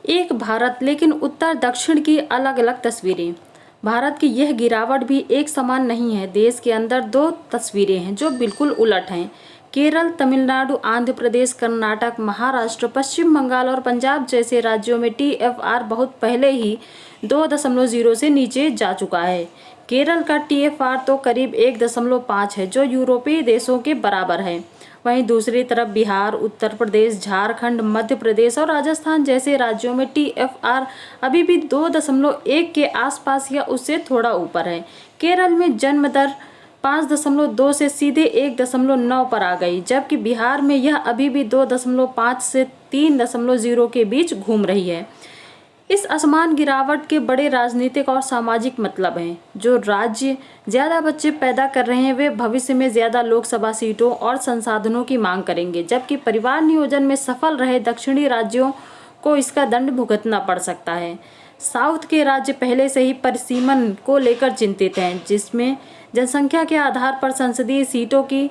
एक भारत लेकिन उत्तर दक्षिण की अलग अलग तस्वीरें। भारत की यह गिरावट भी एक समान नहीं है। देश के अंदर दो तस्वीरें हैं जो बिल्कुल उलट हैं। केरल, तमिलनाडु, आंध्र प्रदेश, कर्नाटक, महाराष्ट्र, पश्चिम बंगाल और पंजाब जैसे राज्यों में टीएफआर बहुत पहले ही 2.0 से नीचे जा चुका है। केरल का टीएफआर तो करीब 1.5 है, जो यूरोपीय देशों के बराबर है। वहीं दूसरी तरफ बिहार, उत्तर प्रदेश, झारखंड, मध्य प्रदेश और राजस्थान जैसे राज्यों में टीएफआर अभी भी 2.1 के आसपास या उससे थोड़ा ऊपर है। केरल में जन्म दर 5.2 से सीधे 1.9 पर आ गई, जबकि बिहार में यह अभी भी 2.5 से 3.0 के बीच घूम रही है। इस असमान गिरावट के बड़े राजनीतिक और सामाजिक मतलब हैं। जो राज्य ज्यादा बच्चे पैदा कर रहे हैं वे भविष्य में ज्यादा लोकसभा सीटों और संसाधनों की मांग करेंगे, जबकि परिवार नियोजन में सफल रहे दक्षिणी राज्यों को इसका दंड भुगतना पड़ सकता है। साउथ के राज्य पहले से ही परिसीमन को लेकर चिंतित हैं, जिसमें जनसंख्या के आधार पर संसदीय सीटों की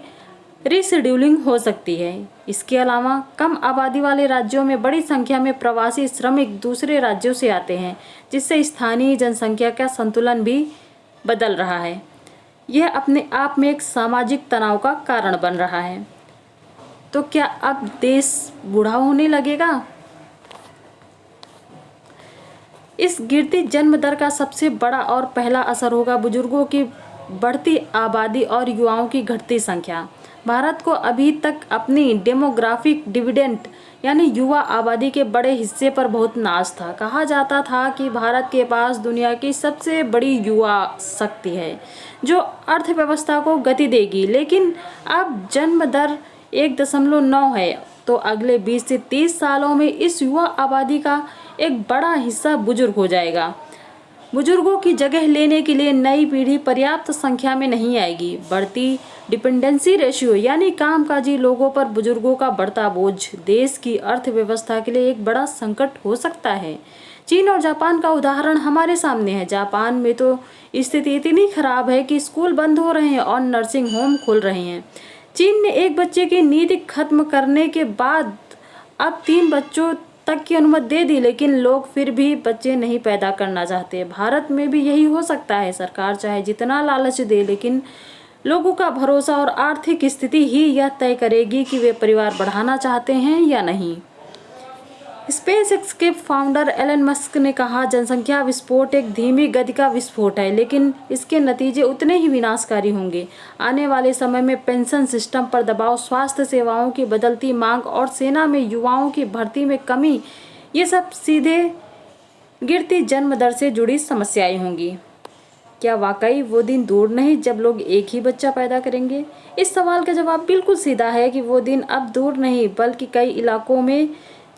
रीशेड्यूलिंग हो सकती है। इसके अलावा कम आबादी वाले राज्यों में बड़ी संख्या में प्रवासी श्रमिक दूसरे राज्यों से आते हैं, जिससे स्थानीय जनसंख्या का संतुलन भी बदल रहा है। यह अपने आप में एक सामाजिक तनाव का कारण बन रहा है। तो क्या अब देश बूढ़ा होने लगेगा? इस गिरती जन्म दर का सबसे बड़ा और पहला असर होगा बुजुर्गों की बढ़ती आबादी और युवाओं की घटती संख्या। भारत को अभी तक अपनी डेमोग्राफिक डिविडेंड यानी युवा आबादी के बड़े हिस्से पर बहुत नाज था। कहा जाता था कि भारत के पास दुनिया की सबसे बड़ी युवा शक्ति है जो अर्थव्यवस्था को गति देगी, लेकिन अब जन्म दर 1.9 है, तो अगले 20 से 30 सालों में इस युवा आबादी का एक बड़ा हिस्सा बुजुर्ग हो जाएगा। बुजुर्गों की जगह लेने के लिए नई पीढ़ी पर्याप्त संख्या में नहीं आएगी। बढ़ती डिपेंडेंसी रेशियो यानी कामकाजी लोगों पर बुजुर्गों का बढ़ता बोझ देश की अर्थव्यवस्था के लिए एक बड़ा संकट हो सकता है। चीन और जापान का उदाहरण हमारे सामने है। जापान में तो स्थिति इतनी खराब है कि स्कूल बंद हो रहे हैं और नर्सिंग होम खुल रहे हैं। चीन ने एक बच्चे की नीति खत्म करने के बाद अब 3 बच्चों तक की अनुमति दे दी, लेकिन लोग फिर भी बच्चे नहीं पैदा करना चाहते। भारत में भी यही हो सकता है। सरकार चाहे जितना लालच दे, लेकिन लोगों का भरोसा और आर्थिक स्थिति ही यह तय करेगी कि वे परिवार बढ़ाना चाहते हैं या नहीं। स्पेसएक्स के फाउंडर एलन मस्क ने कहा, जनसंख्या विस्फोट एक धीमी गति का विस्फोट है, लेकिन इसके नतीजे उतने ही विनाशकारी होंगे। आने वाले समय में पेंशन सिस्टम पर दबाव, स्वास्थ्य सेवाओं की बदलती मांग और सेना में युवाओं की भर्ती में कमी, ये सब सीधे गिरती जन्म दर से जुड़ी समस्याएं होंगी। क्या वाकई वो दिन दूर नहीं जब लोग एक ही बच्चा पैदा करेंगे? इस सवाल का जवाब बिल्कुल सीधा है कि वो दिन अब दूर नहीं, बल्कि कई इलाकों में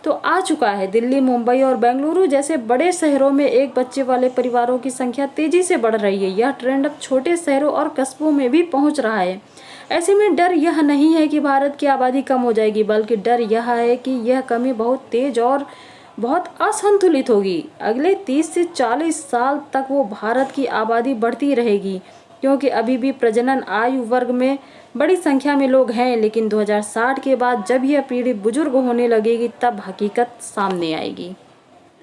तो आ चुका है। दिल्ली, मुंबई और बेंगलुरु जैसे बड़े शहरों में एक बच्चे वाले परिवारों की संख्या तेजी से बढ़ रही है। यह ट्रेंड अब छोटे शहरों और कस्बों में भी पहुंच रहा है। ऐसे में डर यह नहीं है कि भारत की आबादी कम हो जाएगी, बल्कि डर यह है कि यह कमी बहुत तेज और बहुत असंतुलित होगी। अगले 30 से 40 साल तक वो भारत की आबादी बढ़ती रहेगी, क्योंकि अभी भी प्रजनन आयु वर्ग में बड़ी संख्या में लोग हैं, लेकिन 2060 के बाद जब यह पीढ़ी बुजुर्ग होने लगेगी तब हकीकत सामने आएगी।